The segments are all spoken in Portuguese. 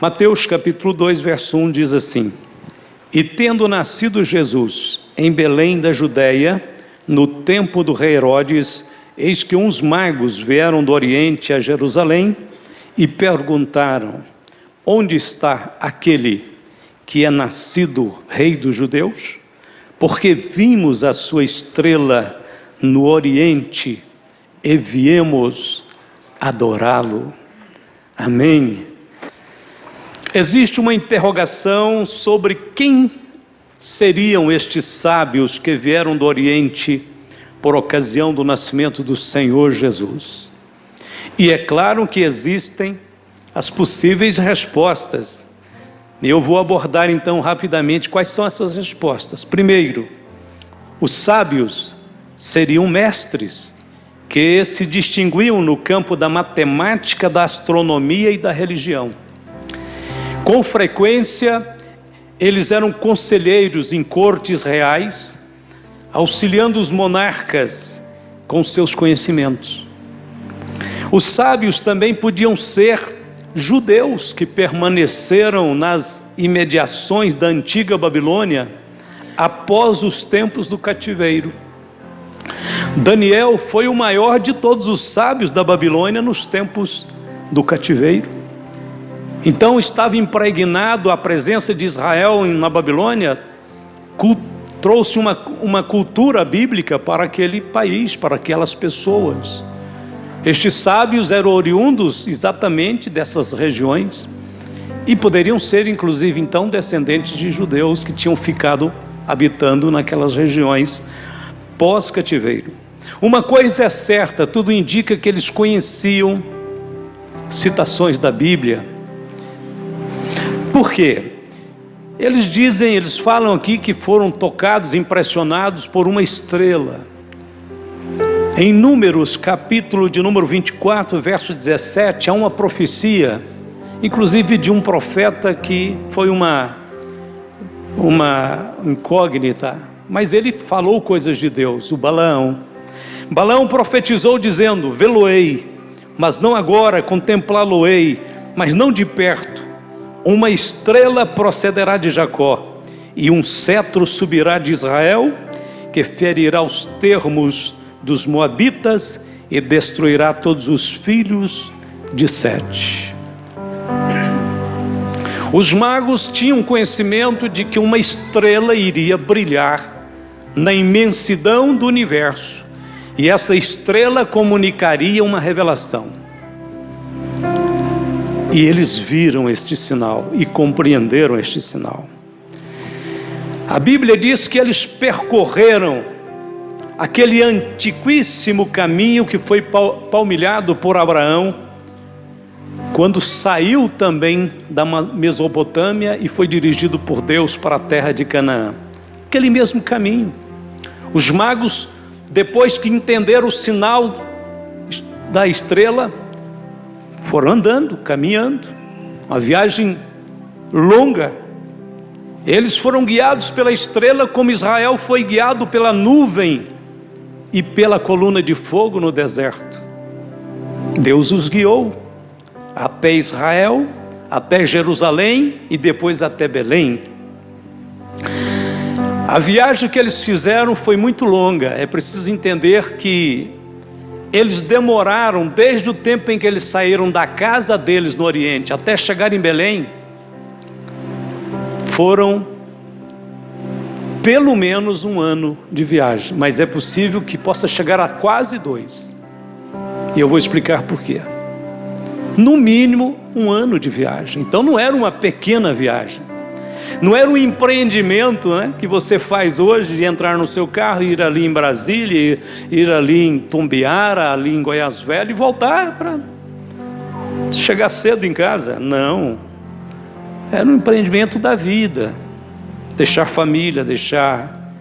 Mateus capítulo 2, verso 1 diz assim: E tendo nascido Jesus em Belém da Judéia, no tempo do rei Herodes, eis que uns magos vieram do Oriente a Jerusalém e perguntaram: Onde está aquele que é nascido rei dos judeus? Porque vimos a sua estrela no Oriente e viemos adorá-lo. Amém. Existe uma interrogação sobre quem seriam estes sábios que vieram do Oriente por ocasião do nascimento do Senhor Jesus. E é claro que existem as possíveis respostas. Eu vou abordar então rapidamente quais são essas respostas. Primeiro, os sábios seriam mestres que se distinguiam no campo da matemática, da astronomia e da religião. Com frequência, eles eram conselheiros em cortes reais, auxiliando os monarcas com seus conhecimentos. Os sábios também podiam ser judeus que permaneceram nas imediações da antiga Babilônia após os tempos do cativeiro. Daniel foi o maior de todos os sábios da Babilônia nos tempos do cativeiro. Então estava impregnado a presença de Israel na Babilônia, trouxe uma cultura bíblica para aquele país, para aquelas pessoas. Estes sábios eram oriundos exatamente dessas regiões e poderiam ser inclusive então descendentes de judeus que tinham ficado habitando naquelas regiões pós-cativeiro. Uma coisa é certa, tudo indica que eles conheciam citações da Bíblia. Por quê? Eles falam aqui que foram tocados, impressionados por uma estrela. Em Números, capítulo de número 24, verso 17, há uma profecia, inclusive de um profeta que foi uma incógnita, mas ele falou coisas de Deus, o Balaão. Balaão profetizou dizendo: Vê-lo-ei, mas não agora, contemplá-lo-ei, mas não de perto. Uma estrela procederá de Jacó, e um cetro subirá de Israel, que ferirá os termos dos moabitas e destruirá todos os filhos de Sete. Os magos tinham conhecimento de que uma estrela iria brilhar na imensidão do universo, e essa estrela comunicaria uma revelação. E eles viram este sinal e compreenderam este sinal. A Bíblia diz que eles percorreram aquele antiquíssimo caminho que foi palmilhado por Abraão, quando saiu também da Mesopotâmia e foi dirigido por Deus para a terra de Canaã. Aquele mesmo caminho. Os magos, depois que entenderam o sinal da estrela, foram andando, caminhando, uma viagem longa. Eles foram guiados pela estrela, como Israel foi guiado pela nuvem e pela coluna de fogo no deserto. Deus os guiou até Israel, até Jerusalém e depois até Belém. A viagem que eles fizeram foi muito longa. É preciso entender que eles demoraram, desde o tempo em que eles saíram da casa deles no Oriente até chegar em Belém, foram pelo menos 1 ano de viagem, mas é possível que possa chegar a quase 2, e eu vou explicar por quê. No mínimo 1 ano de viagem. Então não era uma pequena viagem, não era um empreendimento, né, que você faz hoje de entrar no seu carro, ir ali em Brasília, ir ali em Tumbiara, ali em Goiás Velho e voltar para chegar cedo em casa. Não, era um empreendimento da vida. Deixar família, deixar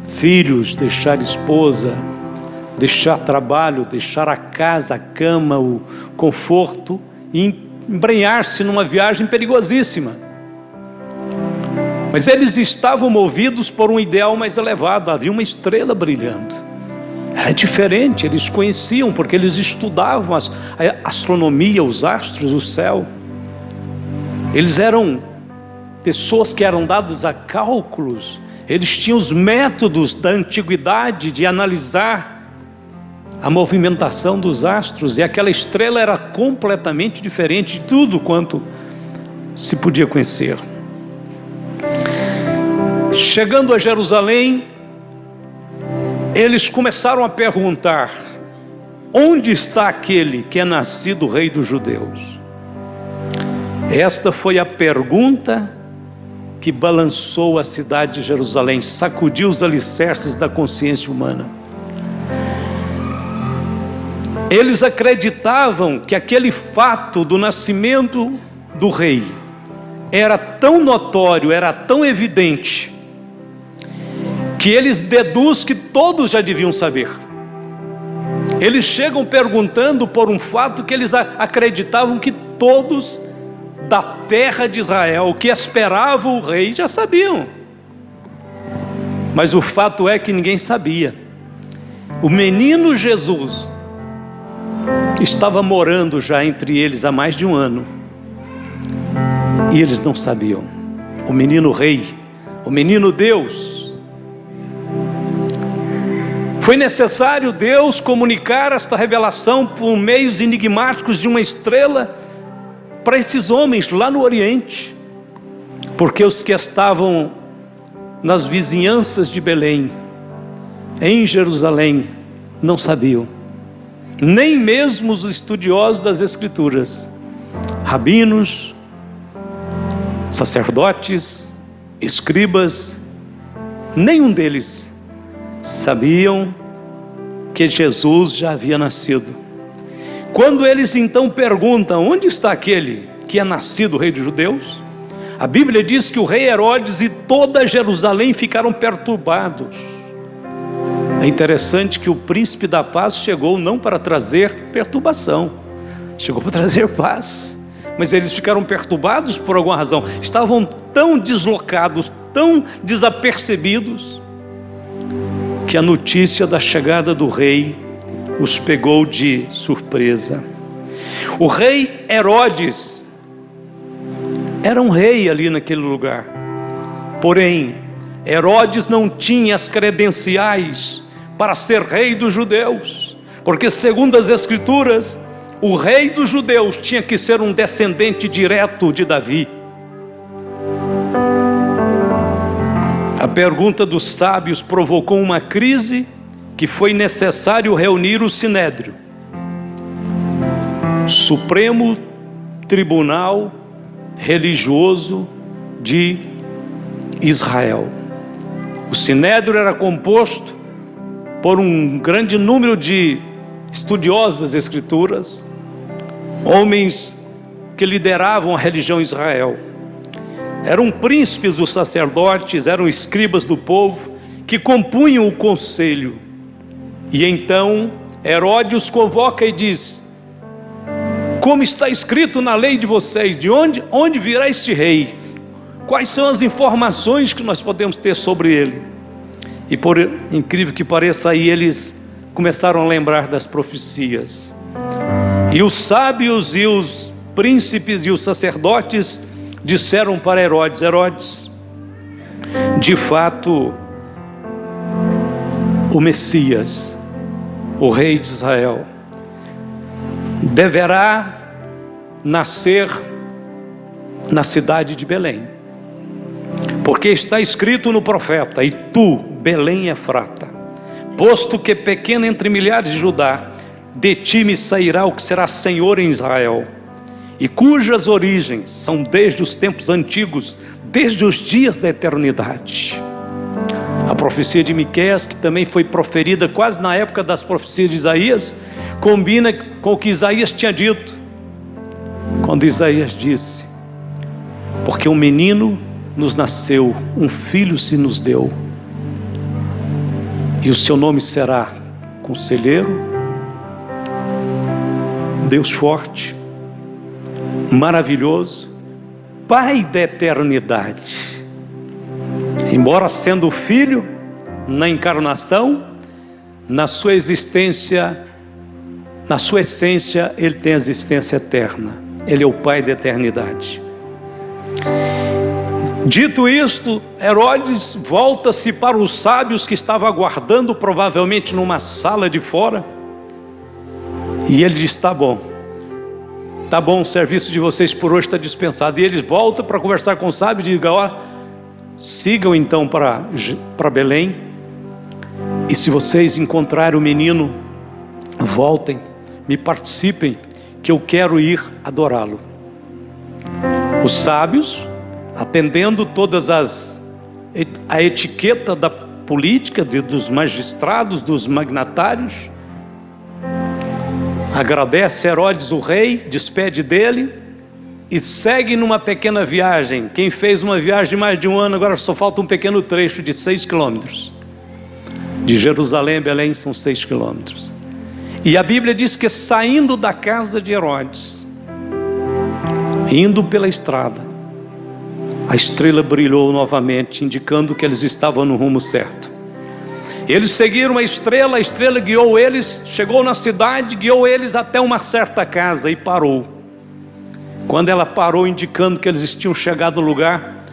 filhos, deixar esposa, deixar trabalho, deixar a casa, a cama, o conforto e embrenhar-se numa viagem perigosíssima. Mas eles estavam movidos por um ideal mais elevado. Havia uma estrela brilhando. Era diferente, eles conheciam, porque eles estudavam a astronomia, os astros, o céu. Eles eram pessoas que eram dadas a cálculos. Eles tinham os métodos da antiguidade de analisar a movimentação dos astros, e aquela estrela era completamente diferente de tudo quanto se podia conhecer. Chegando a Jerusalém, eles começaram a perguntar: onde está aquele que é nascido rei dos judeus? Esta foi a pergunta que balançou a cidade de Jerusalém, sacudiu os alicerces da consciência humana. Eles acreditavam que aquele fato do nascimento do rei era tão notório, era tão evidente, que eles deduzem que todos já deviam saber. Eles chegam perguntando por um fato que eles acreditavam que todos da terra de Israel, que esperavam o rei, já sabiam. Mas o fato é que ninguém sabia. O menino Jesus estava morando já entre eles há mais de um ano, e eles não sabiam. O menino rei, o menino Deus. Foi necessário Deus comunicar esta revelação por meios enigmáticos de uma estrela para esses homens lá no Oriente, porque os que estavam nas vizinhanças de Belém, em Jerusalém, não sabiam, nem mesmo os estudiosos das Escrituras, rabinos, sacerdotes, escribas, nenhum deles sabiam que Jesus já havia nascido. Quando eles então perguntam: onde está aquele que é nascido rei dos judeus? A Bíblia diz que o rei Herodes e toda Jerusalém ficaram perturbados. É interessante que o príncipe da paz chegou não para trazer perturbação, chegou para trazer paz. Mas eles ficaram perturbados por alguma razão. Estavam tão deslocados, tão desapercebidos, que a notícia da chegada do rei os pegou de surpresa. O rei Herodes era um rei ali naquele lugar. Porém, Herodes não tinha as credenciais para ser rei dos judeus, porque segundo as Escrituras, o rei dos judeus tinha que ser um descendente direto de Davi. A pergunta dos sábios provocou uma crise que foi necessário reunir o Sinédrio, Supremo Tribunal Religioso de Israel. O Sinédrio era composto por um grande número de estudiosos das Escrituras, homens que lideravam a religião em Israel. Eram príncipes dos sacerdotes, eram escribas do povo, que compunham o conselho. E então Herodes os convoca e diz: como está escrito na lei de vocês, de onde virá este rei? Quais são as informações que nós podemos ter sobre ele? E por incrível que pareça, aí eles começaram a lembrar das profecias. E os sábios e os príncipes e os sacerdotes disseram para Herodes: Herodes, de fato, o Messias, o rei de Israel, deverá nascer na cidade de Belém, porque está escrito no profeta: e tu, Belém Efrata, posto que pequena entre milhares de Judá, de ti me sairá o que será senhor em Israel, e cujas origens são desde os tempos antigos, desde os dias da eternidade. A profecia de Miqueias, que também foi proferida quase na época das profecias de Isaías, combina com o que Isaías tinha dito, quando Isaías disse: porque um menino nos nasceu, um filho se nos deu, e o seu nome será Conselheiro, Deus Forte, Maravilhoso, Pai da eternidade. Embora sendo filho, na encarnação, na sua existência, na sua essência, ele tem a existência eterna. Ele é o Pai da eternidade. Dito isto, Herodes volta-se para os sábios que estavam aguardando, provavelmente numa sala de fora, e ele diz: tá bom, o serviço de vocês por hoje está dispensado. E eles voltam para conversar com o sábio e dizem: ó, sigam então para Belém, e se vocês encontrarem o menino, voltem, me participem, que eu quero ir adorá-lo. Os sábios, atendendo todas a etiqueta da política, dos magistrados, dos magnatários, agradece Herodes o rei, despede dele e segue numa pequena viagem. Quem fez uma viagem de mais de um ano, agora só falta um pequeno trecho de 6 quilômetros. De Jerusalém a Belém são 6 quilômetros. E a Bíblia diz que saindo da casa de Herodes, indo pela estrada, a estrela brilhou novamente, indicando que eles estavam no rumo certo. Eles seguiram a estrela guiou eles, chegou na cidade, guiou eles até uma certa casa e parou. Quando ela parou, indicando que eles tinham chegado no lugar,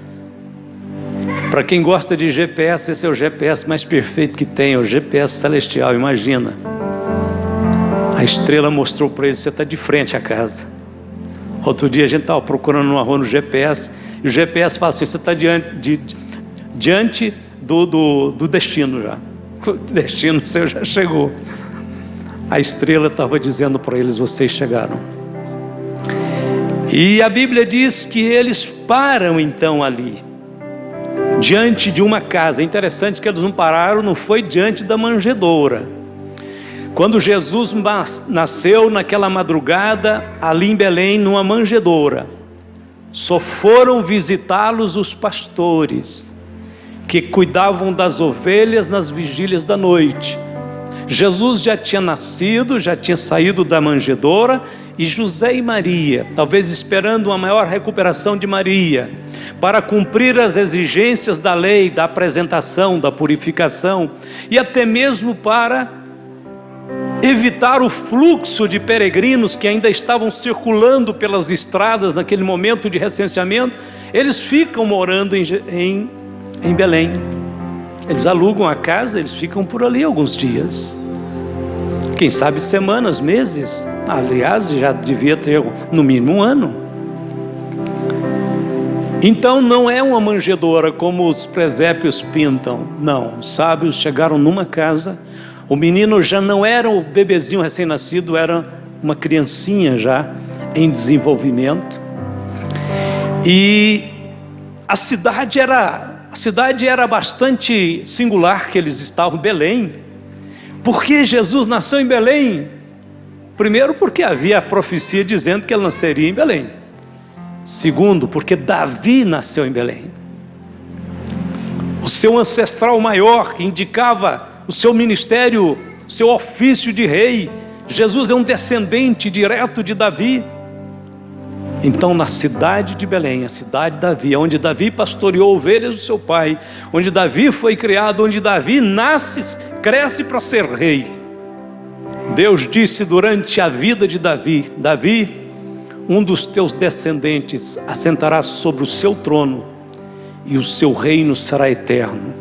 para quem gosta de GPS, esse é o GPS mais perfeito que tem, é o GPS celestial, imagina. A estrela mostrou para eles: você está de frente à casa. Outro dia a gente estava procurando uma rua no GPS, e o GPS fala assim: você está diante do destino já. O destino seu já chegou. A estrela estava dizendo para eles: vocês chegaram. E a Bíblia diz que eles param então ali, diante de uma casa. É interessante que eles não pararam, não foi diante da manjedoura. Quando Jesus nasceu naquela madrugada, ali em Belém, numa manjedoura, só foram visitá-los os pastores, que cuidavam das ovelhas nas vigílias da noite. Jesus já tinha nascido, já tinha saído da manjedoura, e José e Maria, talvez esperando uma maior recuperação de Maria, para cumprir as exigências da lei, da apresentação, da purificação, e até mesmo para evitar o fluxo de peregrinos que ainda estavam circulando pelas estradas naquele momento de recenseamento, eles ficam morando em Belém. Eles alugam a casa, eles ficam por ali alguns dias, quem sabe semanas, meses, aliás já devia ter no mínimo um ano. Então não é uma manjedoura como os presépios pintam, não. Os sábios chegaram numa casa, o menino já não era o bebezinho recém-nascido, era uma criancinha já em desenvolvimento. E a cidade era bastante singular que eles estavam em Belém. Por que Jesus nasceu em Belém? Primeiro, porque havia a profecia dizendo que ele nasceria em Belém. Segundo, porque Davi nasceu em Belém. O seu ancestral maior, que indicava o seu ministério, o seu ofício de rei. Jesus é um descendente direto de Davi. Então, na cidade de Belém, a cidade de Davi, onde Davi pastoreou ovelhas do seu pai, onde Davi foi criado, onde Davi cresce para ser rei, Deus disse durante a vida de Davi: Davi, um dos teus descendentes assentará sobre o seu trono, e o seu reino será eterno.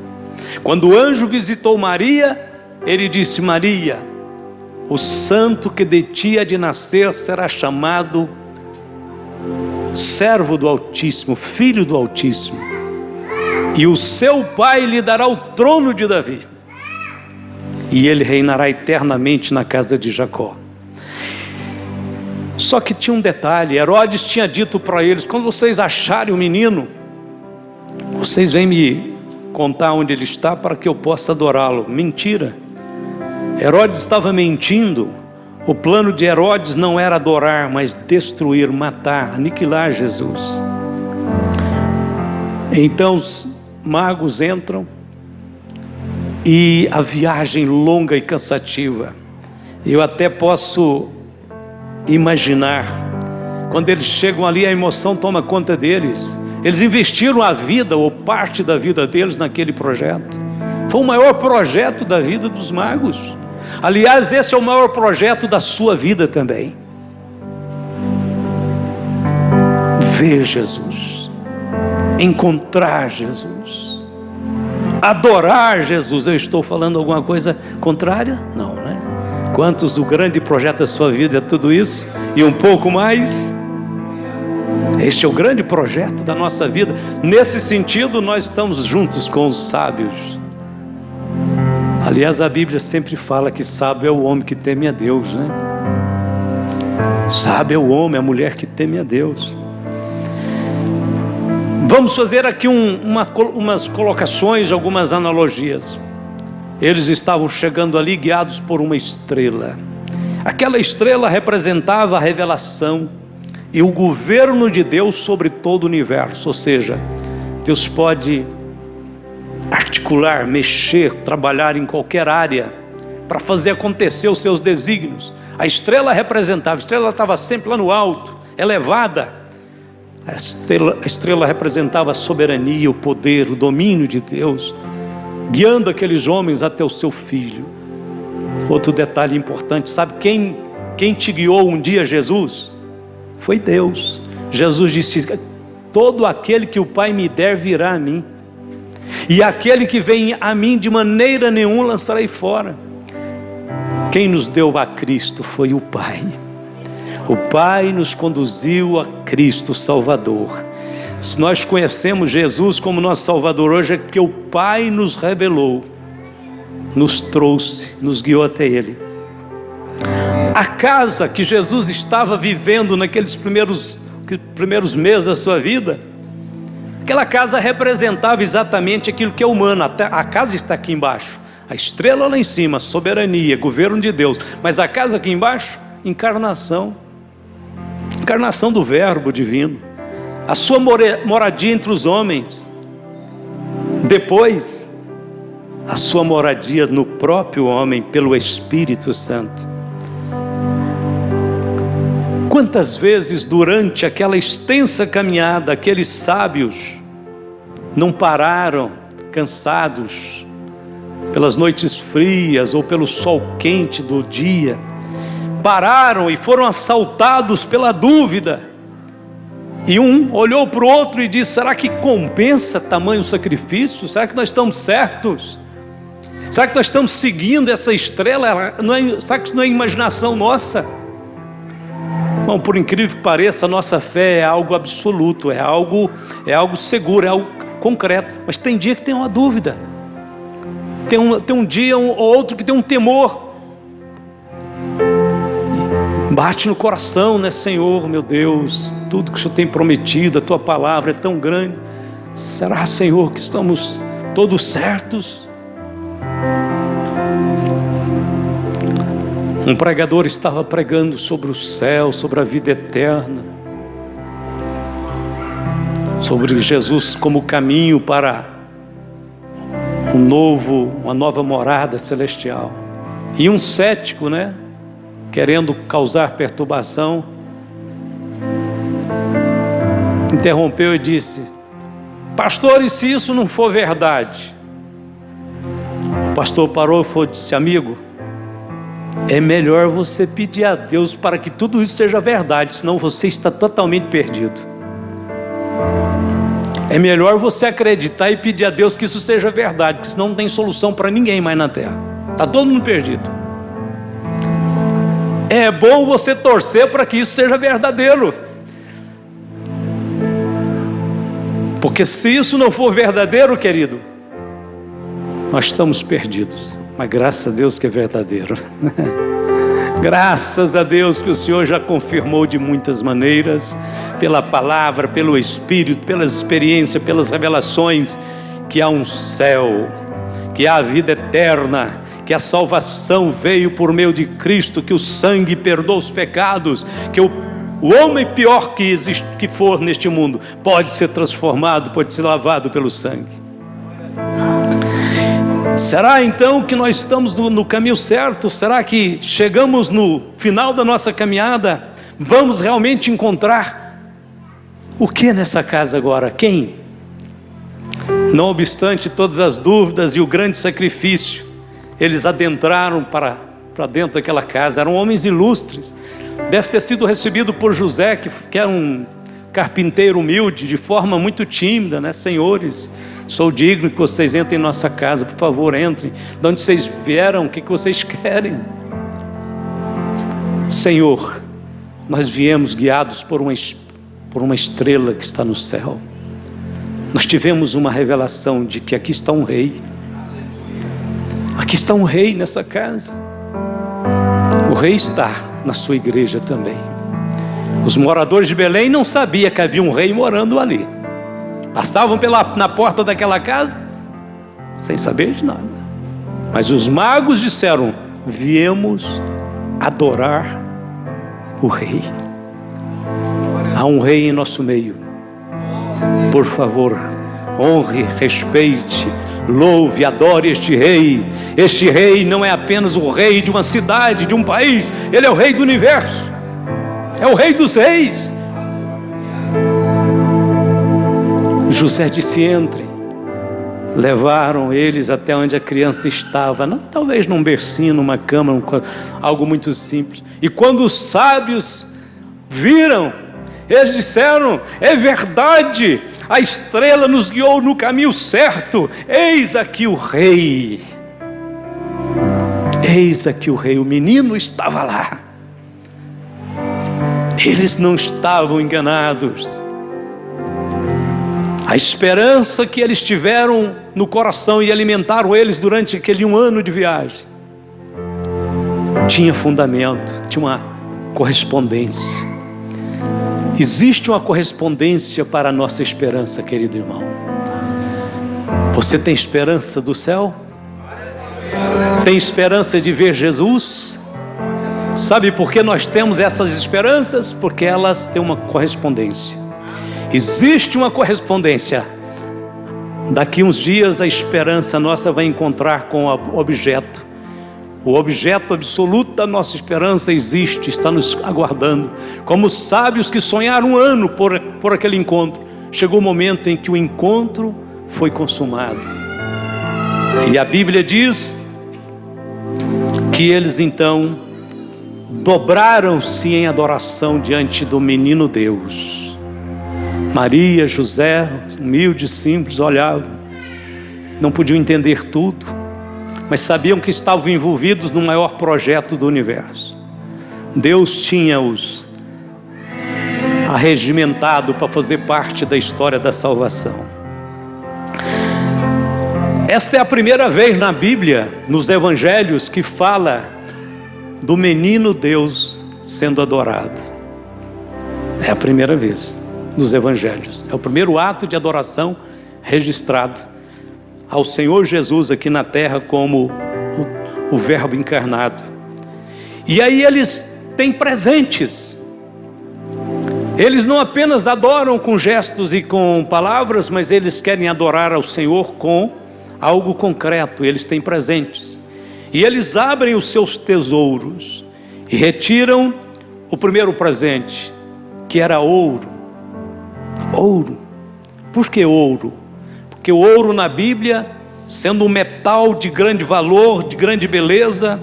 Quando o anjo visitou Maria, ele disse: Maria, o santo que de ti há de nascer será chamado servo do Altíssimo, filho do Altíssimo, e o seu pai lhe dará o trono de Davi, e ele reinará eternamente na casa de Jacó. Só que tinha um detalhe: Herodes tinha dito para eles: quando vocês acharem o menino, vocês vêm me contar onde ele está para que eu possa adorá-lo. Mentira. Herodes estava mentindo. O plano de Herodes não era adorar, mas destruir, matar, aniquilar Jesus. Então os magos entram, e a viagem longa e cansativa. Eu até posso imaginar, quando eles chegam ali, a emoção toma conta deles. Eles investiram a vida, ou parte da vida deles, naquele projeto. Foi o maior projeto da vida dos magos. Aliás, esse é o maior projeto da sua vida também. Ver Jesus. encontrar Jesus, adorar Jesus. Eu estou falando alguma coisa contrária? Não, né? Quantos o grande projeto da sua vida é tudo isso e um pouco mais? Este é o grande projeto da nossa vida. Nesse sentido, nós estamos juntos com os sábios. Aliás, a Bíblia sempre fala que sábio é o homem que teme a Deus, né? Sábio é o homem, a mulher que teme a Deus. Vamos fazer aqui umas colocações, algumas analogias. Eles estavam chegando ali guiados por uma estrela. Aquela estrela representava a revelação e o governo de Deus sobre todo o universo. Ou seja, Deus pode articular, mexer, trabalhar em qualquer área para fazer acontecer os seus desígnios. A estrela estava sempre lá no alto, elevada. A estrela representava a soberania, o poder, o domínio de Deus, guiando aqueles homens até o seu filho. Outro detalhe importante, sabe quem te guiou um dia, Jesus? Foi Deus. Jesus disse: todo aquele que o Pai me der virá a mim, e aquele que vem a mim de maneira nenhuma lançarei fora. Quem nos deu a Cristo foi o Pai. O Pai nos conduziu a Cristo Salvador. Se nós conhecemos Jesus como nosso Salvador hoje, é porque o Pai nos revelou, nos trouxe, nos guiou até Ele. A casa que Jesus estava vivendo naqueles primeiros meses da sua vida, aquela casa representava exatamente aquilo que é humano. A casa está aqui embaixo, a estrela lá em cima, soberania, governo de Deus. Mas a casa aqui embaixo, encarnação do Verbo divino, a sua moradia entre os homens. Depois, a sua moradia no próprio homem pelo Espírito Santo. Quantas vezes durante aquela extensa caminhada, aqueles sábios não pararam, cansados, pelas noites frias ou pelo sol quente do dia, pararam e foram assaltados pela dúvida. E um olhou para o outro e disse: será que compensa tamanho sacrifício? Será que nós estamos certos? Será que nós estamos seguindo essa estrela? Será que não é imaginação nossa? Bom, por incrível que pareça, a nossa fé é algo absoluto, é algo seguro, é algo concreto. Mas tem dia que tem uma dúvida, tem um dia ou outro que tem um temor. Bate no coração, né, Senhor, meu Deus, tudo que o Senhor tem prometido, a Tua palavra é tão grande. Será, Senhor, que estamos todos certos? Um pregador estava pregando sobre o céu, sobre a vida eterna, sobre Jesus como caminho para uma nova morada celestial. E um cético, né, querendo causar perturbação, interrompeu e disse: pastor, e se isso não for verdade? O pastor parou e disse: amigo, é melhor você pedir a Deus para que tudo isso seja verdade, senão você está totalmente perdido. É melhor você acreditar e pedir a Deus que isso seja verdade, porque senão não tem solução para ninguém mais na terra, está todo mundo perdido. É bom você torcer para que isso seja verdadeiro, porque se isso não for verdadeiro, querido, nós estamos perdidos. Mas graças a Deus que é verdadeiro. Graças a Deus que o Senhor já confirmou de muitas maneiras, pela palavra, pelo Espírito, pelas experiências, pelas revelações, que há um céu, que há a vida eterna, que a salvação veio por meio de Cristo, que o sangue perdoa os pecados, que o homem pior que for neste mundo pode ser transformado, pode ser lavado pelo sangue. Será então que nós estamos no caminho certo? Será que chegamos no final da nossa caminhada? Vamos realmente encontrar o que nessa casa agora? Quem? Não obstante todas as dúvidas e o grande sacrifício, eles adentraram para dentro daquela casa. Eram homens ilustres. Deve ter sido recebido por José, que era um carpinteiro humilde, de forma muito tímida, né? Senhores, sou digno que vocês entrem em nossa casa, por favor, entrem. De onde vocês vieram? O que vocês querem? Senhor, nós viemos guiados por uma estrela que está no céu. Nós tivemos uma revelação de que aqui está um rei. Aqui está um rei nessa casa. O rei está na sua igreja também. Os moradores de Belém não sabiam que havia um rei morando ali. Passavam na porta daquela casa sem saber de nada. Mas os magos disseram: viemos adorar o rei. Há um rei em nosso meio. Por favor, honre, respeite, louve, adore este rei. Este rei não é apenas o rei de uma cidade, de um país. Ele é o rei do universo. É o rei dos reis. José disse: entrem. Levaram eles até onde a criança estava, talvez num bercinho, numa cama, algo muito simples. E quando os sábios viram, eles disseram: é verdade, a estrela nos guiou no caminho certo. Eis aqui o rei. Eis aqui o rei. O menino estava lá. Eles não estavam enganados. A esperança que eles tiveram no coração e alimentaram eles durante aquele 1 ano de viagem tinha fundamento, tinha uma correspondência. Existe uma correspondência para a nossa esperança, querido irmão. Você tem esperança do céu? Tem esperança de ver Jesus? Sabe por que nós temos essas esperanças? Porque elas têm uma correspondência. Existe uma correspondência. Daqui uns dias a esperança nossa vai encontrar com o objeto. O objeto absoluto da nossa esperança existe, está nos aguardando. Como os sábios que sonharam 1 ano por aquele encontro. Chegou o momento em que o encontro foi consumado. E a Bíblia diz que eles então dobraram-se em adoração diante do menino Deus. Maria, José, humildes, simples, olhavam. Não podiam entender tudo, mas sabiam que estavam envolvidos no maior projeto do universo. Deus tinha-os arregimentado para fazer parte da história da salvação. Esta é a primeira vez na Bíblia, nos Evangelhos, que fala do menino Deus sendo adorado. É a primeira vez nos Evangelhos. É o primeiro ato de adoração registrado ao Senhor Jesus aqui na terra como o Verbo encarnado. E aí eles têm presentes. Eles não apenas adoram com gestos e com palavras, mas eles querem adorar ao Senhor com algo concreto. Eles têm presentes. E eles abrem os seus tesouros e retiram o primeiro presente, que era ouro. Ouro. Por que ouro? Porque o ouro na Bíblia, sendo um metal de grande valor, de grande beleza,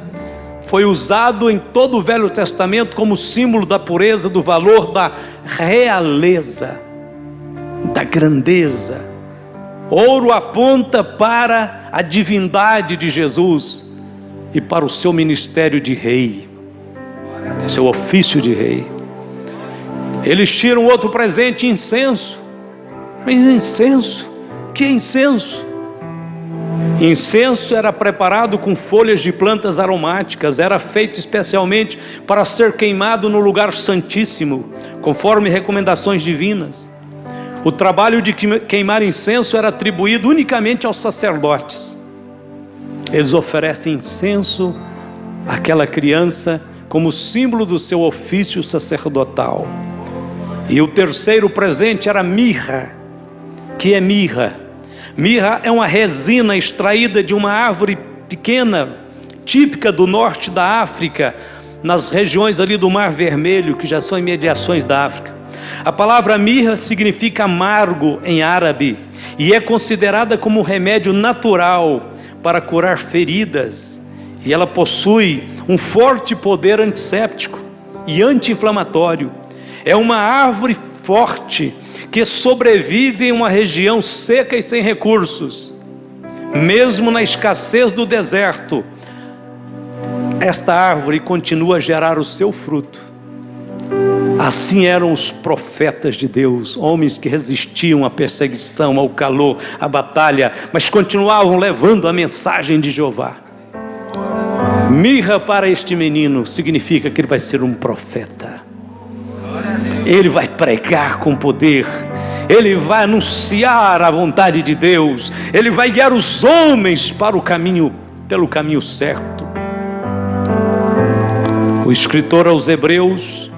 foi usado em todo o Velho Testamento como símbolo da pureza, do valor, da realeza, da grandeza. Ouro aponta para a divindade de Jesus e para o seu ministério de rei, seu ofício de rei. Eles tiram outro presente, incenso. Mas incenso? Que incenso? Incenso era preparado com folhas de plantas aromáticas, era feito especialmente para ser queimado no lugar santíssimo, conforme recomendações divinas. O trabalho de queimar incenso era atribuído unicamente aos sacerdotes. Eles oferecem incenso àquela criança como símbolo do seu ofício sacerdotal. E o terceiro presente era mirra. Que é mirra? Mirra é uma resina extraída de uma árvore pequena, típica do norte da África, nas regiões ali do Mar Vermelho, que já são imediações da África. A palavra mirra significa amargo em árabe e é considerada como um remédio natural para curar feridas. E ela possui um forte poder antisséptico e anti-inflamatório. É uma árvore forte que sobrevive em uma região seca e sem recursos. Mesmo na escassez do deserto, esta árvore continua a gerar o seu fruto. Assim eram os profetas de Deus, homens que resistiam à perseguição, ao calor, à batalha, mas continuavam levando a mensagem de Jeová. Mirra para este menino significa que ele vai ser um profeta. Ele vai pregar com poder, ele vai anunciar a vontade de Deus, ele vai guiar os homens para o caminho, pelo caminho certo. O escritor aos Hebreus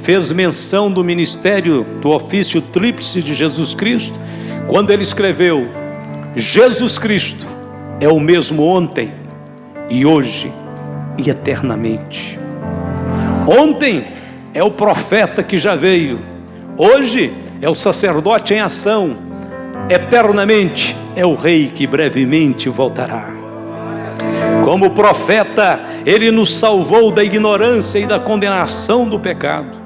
fez menção do ministério, do ofício tríplice de Jesus Cristo, quando ele escreveu: Jesus Cristo é o mesmo ontem e hoje e eternamente. Ontem é o profeta que já veio, hoje é o sacerdote em ação, eternamente é o rei que brevemente voltará. Como profeta, ele nos salvou da ignorância e da condenação do pecado.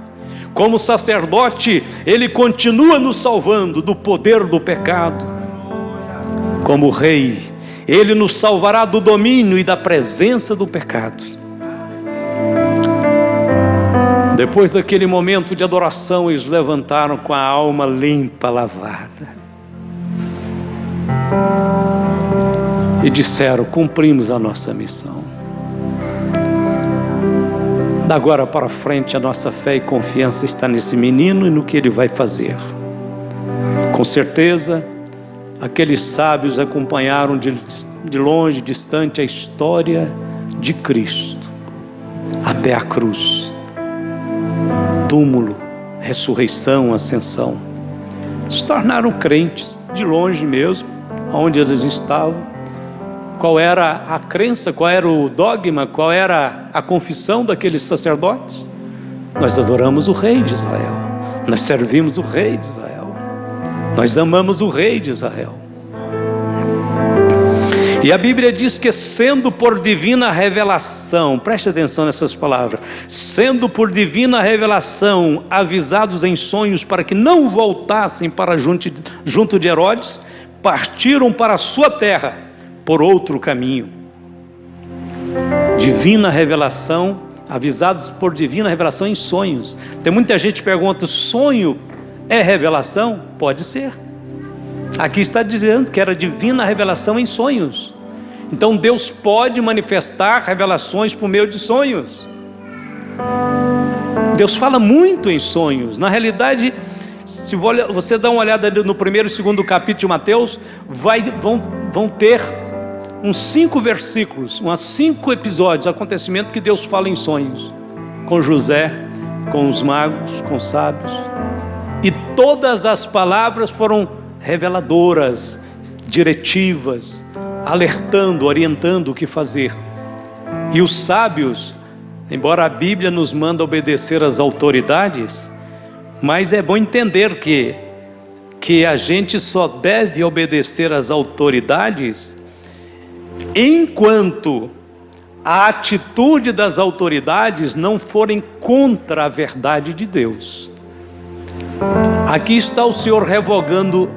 Como sacerdote, ele continua nos salvando do poder do pecado. Como rei, ele nos salvará do domínio e da presença do pecado. Depois daquele momento de adoração, eles levantaram com a alma limpa, lavada, e disseram: cumprimos a nossa missão. Da agora para frente, a nossa fé e confiança está nesse menino e no que ele vai fazer. Com certeza, aqueles sábios acompanharam de longe, distante, a história de Cristo, até a cruz, túmulo, ressurreição, ascensão. Se tornaram crentes, de longe mesmo, onde eles estavam. Qual era a crença, qual era o dogma, qual era a confissão daqueles sacerdotes? Nós adoramos o rei de Israel, nós servimos o rei de Israel, nós amamos o rei de Israel. E a Bíblia diz que, sendo por divina revelação, preste atenção nessas palavras, sendo por divina revelação avisados em sonhos para que não voltassem para junto de Herodes, partiram para a sua terra por outro caminho. Divina revelação, avisados por divina revelação em sonhos. Tem muita gente que pergunta: sonho é revelação? Pode ser. Aqui está dizendo que era divina revelação em sonhos. Então Deus pode manifestar revelações por meio de sonhos. Deus fala muito em sonhos. Na realidade, se você dá uma olhada no primeiro e segundo capítulo de Mateus, vão ter uns 5 versículos, uns 5 episódios, acontecimentos que Deus fala em sonhos, com José, com os magos, com os sábios, e todas as palavras foram reveladoras, diretivas, alertando, orientando o que fazer. E os sábios, embora a Bíblia nos manda obedecer às autoridades, mas é bom entender que a gente só deve obedecer às autoridades enquanto a atitude das autoridades não forem contra a verdade de Deus. Aqui está o Senhor revogando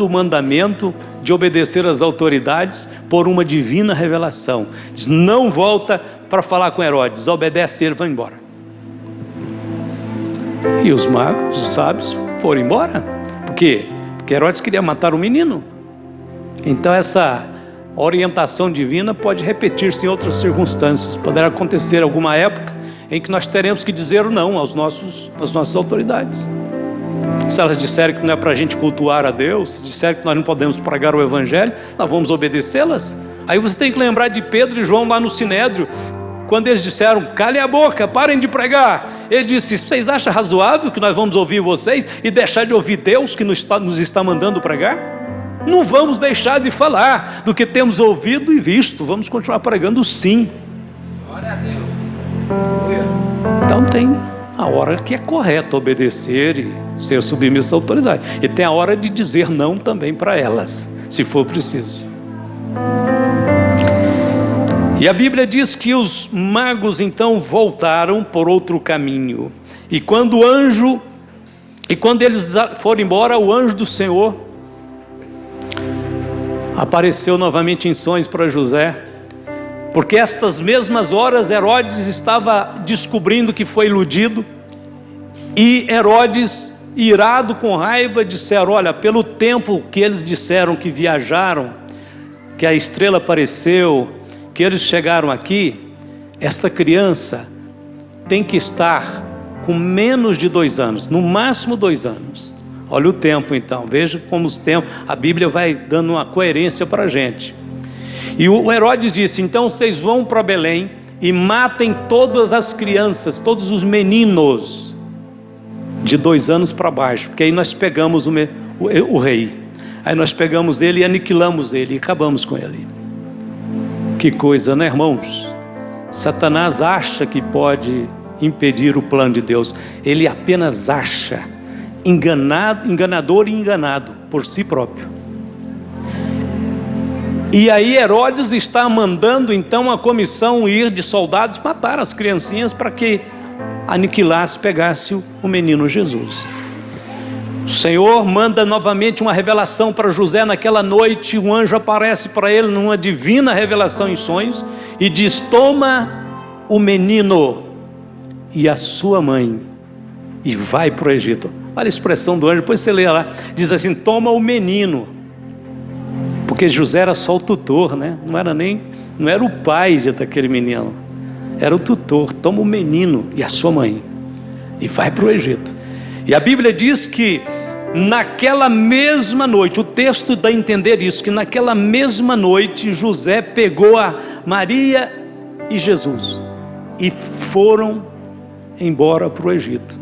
o mandamento de obedecer às autoridades por uma divina revelação. Diz: não volta para falar com Herodes, obedece ele, vai embora. E os magos, os sábios, foram embora. Por quê? Porque Herodes queria matar o menino. Então essa orientação divina pode repetir-se em outras circunstâncias. Poderá acontecer alguma época em que nós teremos que dizer não às nossas autoridades. Se elas disserem que não é para a gente cultuar a Deus, se disserem que nós não podemos pregar o Evangelho, nós vamos obedecê-las. Aí você tem que lembrar de Pedro e João lá no Sinédrio, quando eles disseram: calem a boca, parem de pregar. Ele disse: vocês acham razoável que nós vamos ouvir vocês e deixar de ouvir Deus que nos está mandando pregar? Não vamos deixar de falar do que temos ouvido e visto, vamos continuar pregando sim. Glória a Deus. Então tem a hora que é correto obedecer e ser submisso à autoridade, e tem a hora de dizer não também para elas, se for preciso. E a Bíblia diz que os magos então voltaram por outro caminho, e quando o anjo E quando eles foram embora, o anjo do Senhor apareceu novamente em sonhos para José, porque estas mesmas horas Herodes estava descobrindo que foi iludido, e Herodes, irado com raiva, disseram: olha, pelo tempo que eles disseram que viajaram, que a estrela apareceu, que eles chegaram aqui, esta criança tem que estar com menos de 2 anos, no máximo 2 anos. Olha o tempo então, veja como os tempos, a Bíblia vai dando uma coerência para a gente. E o Herodes disse: então vocês vão para Belém e matem todas as crianças, todos os meninos de 2 anos para baixo, porque aí nós pegamos o rei, aí nós pegamos ele e aniquilamos ele e acabamos com ele. Que coisa, né, irmãos? Satanás acha que pode impedir o plano de Deus. Ele apenas acha, enganador e enganado por si próprio. E aí Herodes está mandando então a comissão ir de soldados matar as criancinhas para que aniquilasse, pegasse o menino Jesus. O Senhor manda novamente uma revelação para José naquela noite. Um anjo aparece para ele numa divina revelação em sonhos e diz: toma o menino e a sua mãe e vai para o Egito. Olha a expressão do anjo, depois você lê lá, diz assim: toma o menino, porque José era só o tutor, né? Não era o pai daquele menino, era o tutor. Toma o menino e a sua mãe e vai para o Egito. E a Bíblia diz que naquela mesma noite, o texto dá a entender isso, que naquela mesma noite José pegou a Maria e Jesus e foram embora para o Egito.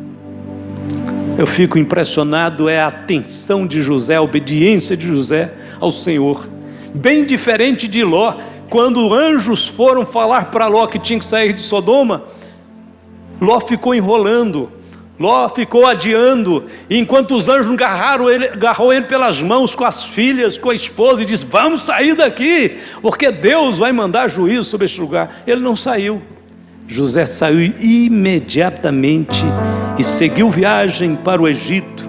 Eu fico impressionado, é a atenção de José, a obediência de José ao Senhor, bem diferente de Ló. Quando anjos foram falar para Ló que tinha que sair de Sodoma, Ló ficou enrolando, Ló ficou adiando, e enquanto os anjos agarrou ele pelas mãos, com as filhas, com a esposa, e disse: vamos sair daqui, porque Deus vai mandar juízo sobre este lugar. Ele não saiu. José saiu imediatamente e seguiu viagem para o Egito.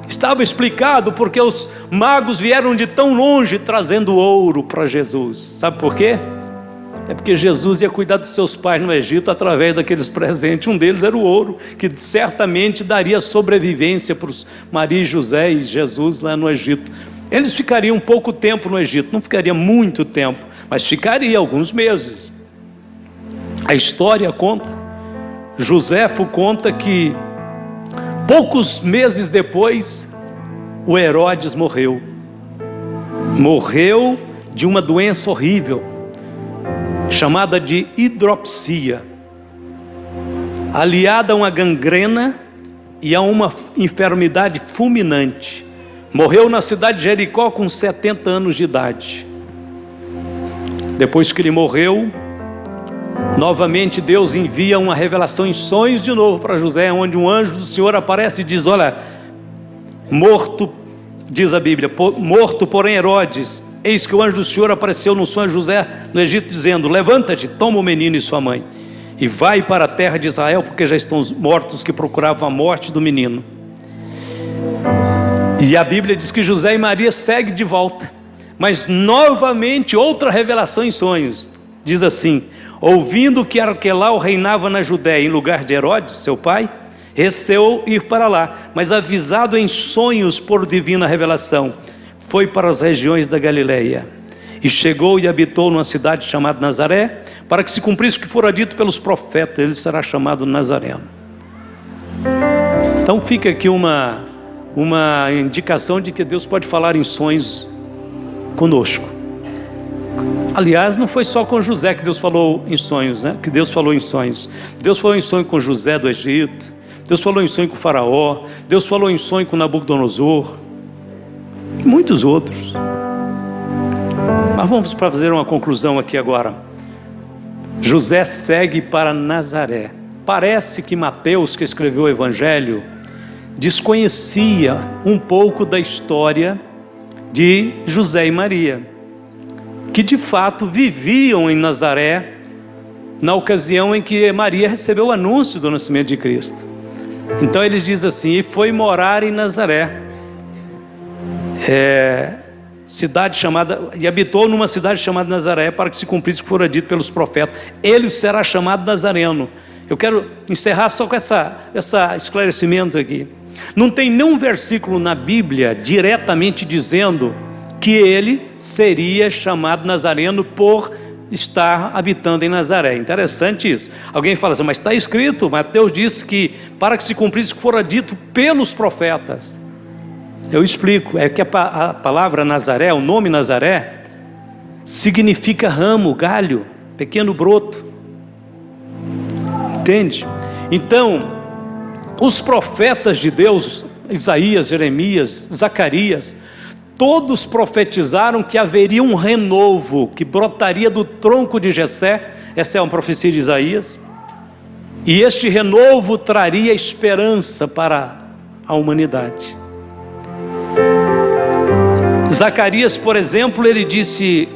Estava explicado porque os magos vieram de tão longe trazendo ouro para Jesus. Sabe por quê? É porque Jesus ia cuidar dos seus pais no Egito através daqueles presentes. Um deles era o ouro, que certamente daria sobrevivência para os Maria, José e Jesus lá no Egito. Eles ficariam pouco tempo no Egito, não ficaria muito tempo, mas ficaria alguns meses. A história conta, Joséfo conta que poucos meses depois, o Herodes morreu de uma doença horrível, chamada de hidropsia, aliada a uma gangrena e a uma enfermidade fulminante. Morreu na cidade de Jericó com 70 anos de idade. Depois que ele morreu, novamente Deus envia uma revelação em sonhos de novo para José, onde um anjo do Senhor aparece e diz: olha, morto, diz a Bíblia, morto porém Herodes, eis que o anjo do Senhor apareceu no sonho a José no Egito, dizendo: levanta-te, toma o menino e sua mãe, e vai para a terra de Israel, porque já estão mortos que procuravam a morte do menino. E a Bíblia diz que José e Maria seguem de volta, mas novamente outra revelação em sonhos, diz assim: ouvindo que Arquelau reinava na Judéia em lugar de Herodes, seu pai, receou ir para lá, mas avisado em sonhos por divina revelação, foi para as regiões da Galileia, e chegou e habitou numa cidade chamada Nazaré, para que se cumprisse o que fora dito pelos profetas: ele será chamado Nazareno. Então fica aqui uma indicação de que Deus pode falar em sonhos conosco. Aliás, não foi só com José que Deus falou em sonhos, né? Que Deus falou em sonhos. Deus falou em sonho com José do Egito, Deus falou em sonho com o Faraó, Deus falou em sonho com Nabucodonosor, e muitos outros. Mas vamos fazer uma conclusão aqui agora. José segue para Nazaré. Parece que Mateus, que escreveu o Evangelho, desconhecia um pouco da história de José e Maria, que de fato viviam em Nazaré na ocasião em que Maria recebeu o anúncio do nascimento de Cristo. Então ele diz assim: e foi morar em Nazaré, cidade chamada, e habitou numa cidade chamada Nazaré, para que se cumprisse o que fora dito pelos profetas: ele será chamado Nazareno. Eu quero encerrar só com esse esclarecimento aqui. Não tem nenhum versículo na Bíblia diretamente dizendo que ele seria chamado Nazareno por estar habitando em Nazaré. Interessante isso. Alguém fala assim: mas está escrito, Mateus disse que para que se cumprisse o que fora dito pelos profetas. Eu explico, é que a palavra Nazaré, o nome Nazaré, significa ramo, galho, pequeno broto. Entende? Então, os profetas de Deus, Isaías, Jeremias, Zacarias, todos profetizaram que haveria um renovo que brotaria do tronco de Jessé. Essa é uma profecia de Isaías. E este renovo traria esperança para a humanidade. Zacarias, por exemplo, ele disse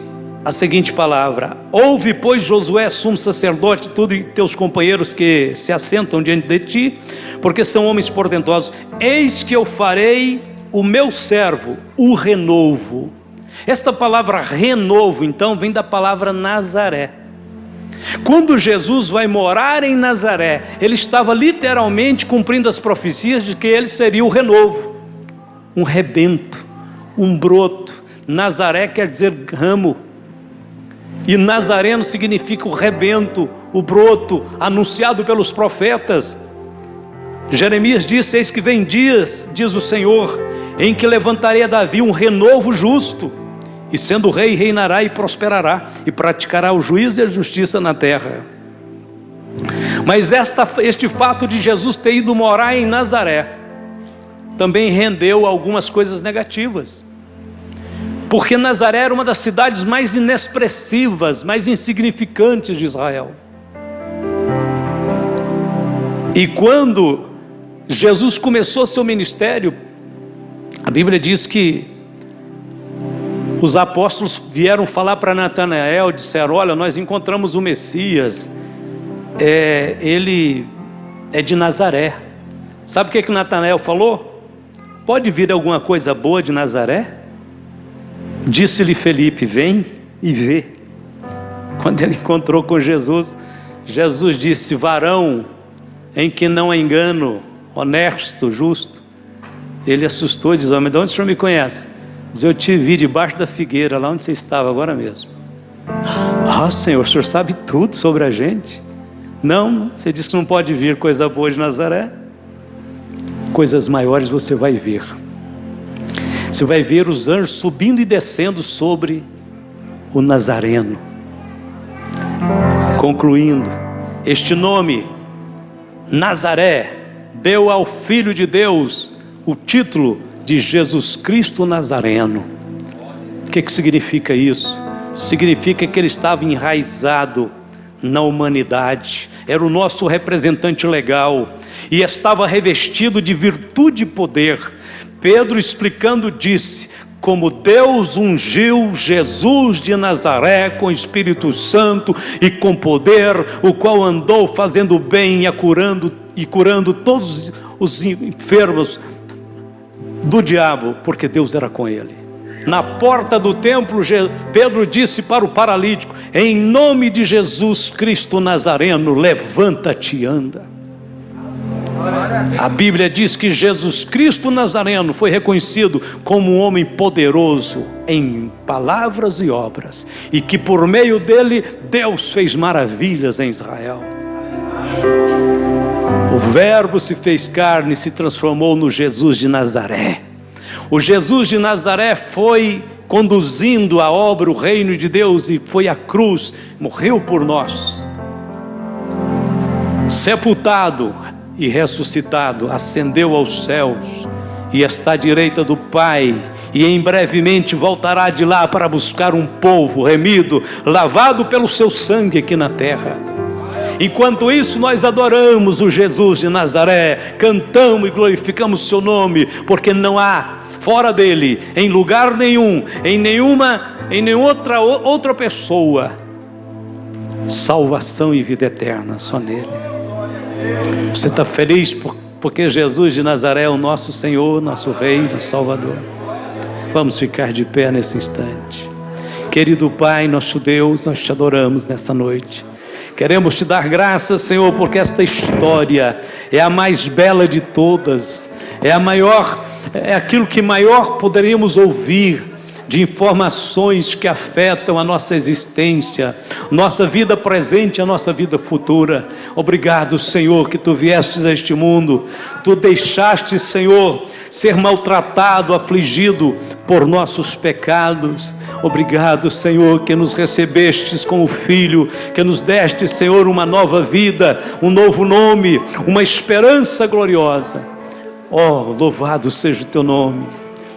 a seguinte palavra: ouve, pois, Josué, sumo sacerdote, tu e teus companheiros que se assentam diante de ti, porque são homens portentosos, eis que eu farei o meu servo, o renovo. Esta palavra renovo, então, vem da palavra Nazaré. Quando Jesus vai morar em Nazaré, ele estava literalmente cumprindo as profecias de que ele seria o renovo, um rebento, um broto. Nazaré quer dizer ramo, e Nazareno significa o rebento, o broto, anunciado pelos profetas. Jeremias disse: eis que vem dias, diz o Senhor, em que levantarei a Davi um renovo justo, e sendo rei reinará e prosperará, e praticará o juízo e a justiça na terra. Mas este fato de Jesus ter ido morar em Nazaré também rendeu algumas coisas negativas, porque Nazaré era uma das cidades mais inexpressivas, mais insignificantes de Israel. E quando Jesus começou seu ministério, a Bíblia diz que os apóstolos vieram falar para Natanael, disseram: olha, nós encontramos o Messias, ele é de Nazaré. Sabe o que Natanael falou? Pode vir alguma coisa boa de Nazaré? Disse-lhe Felipe: vem e vê. Quando ele encontrou com Jesus, Jesus disse: varão em que não há engano, honesto, justo. Ele assustou e disse: homem, de onde o senhor me conhece? Diz: eu te vi debaixo da figueira, lá onde você estava agora mesmo. Ah, Senhor, o senhor sabe tudo sobre a gente? Não, você disse que não pode vir coisa boa de Nazaré. Coisas maiores você vai ver. Você vai ver os anjos subindo e descendo sobre o Nazareno. Concluindo, este nome, Nazaré, deu ao Filho de Deus o título de Jesus Cristo Nazareno. O que significa isso? Significa que ele estava enraizado na humanidade, era o nosso representante legal, e estava revestido de virtude e poder. Pedro, explicando, disse: como Deus ungiu Jesus de Nazaré com Espírito Santo e com poder, o qual andou fazendo bem e curando todos os enfermos do diabo, porque Deus era com ele. Na porta do templo, Pedro disse para o paralítico: em nome de Jesus Cristo Nazareno, levanta-te e anda. A Bíblia diz que Jesus Cristo Nazareno foi reconhecido como um homem poderoso em palavras e obras, e que por meio dele Deus fez maravilhas em Israel. O Verbo se fez carne e se transformou no Jesus de Nazaré. O Jesus de Nazaré foi conduzindo a obra, o reino de Deus, e foi à cruz, morreu por nós, sepultado e ressuscitado, ascendeu aos céus e está à direita do Pai, e em brevemente voltará de lá para buscar um povo remido, lavado pelo seu sangue aqui na terra. Enquanto isso, nós adoramos o Jesus de Nazaré, cantamos e glorificamos seu nome, porque não há fora dele, em lugar nenhum, em nenhuma outra pessoa, salvação e vida eterna, só nele. Você está feliz porque Jesus de Nazaré é o nosso Senhor, nosso Rei, nosso Salvador. Vamos ficar de pé nesse instante. Querido Pai, nosso Deus, nós te adoramos nessa noite. Queremos te dar graças, Senhor, porque esta história é a mais bela de todas, é a maior, é aquilo que maior poderíamos ouvir de informações que afetam a nossa existência, nossa vida presente e a nossa vida futura. Obrigado, Senhor, que tu viestes a este mundo, tu deixaste, Senhor, ser maltratado, afligido por nossos pecados. Obrigado, Senhor, que nos recebestes como filho, que nos deste, Senhor, uma nova vida, um novo nome, uma esperança gloriosa. Oh, louvado seja o teu nome,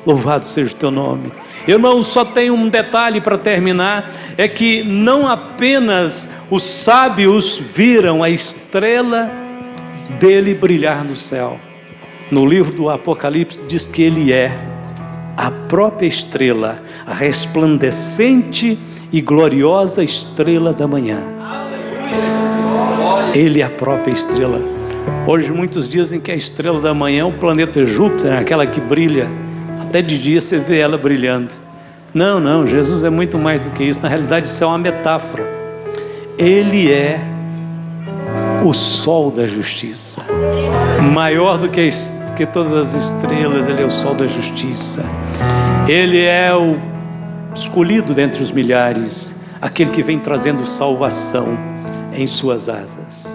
louvado seja o teu nome. Eu não só tenho um detalhe para terminar, é que não apenas os sábios viram a estrela dele brilhar no céu. No livro do Apocalipse diz que ele é a própria estrela, a resplandecente e gloriosa estrela da manhã. Ele é a própria estrela. Hoje muitos dizem que a estrela da manhã é o planeta Júpiter, aquela que brilha. Até de dia você vê ela brilhando. Não, Jesus é muito mais do que isso. Na realidade isso é uma metáfora. Ele é o sol da justiça. Maior do que todas as estrelas, ele é o sol da justiça. Ele é o escolhido dentre os milhares, aquele que vem trazendo salvação em suas asas.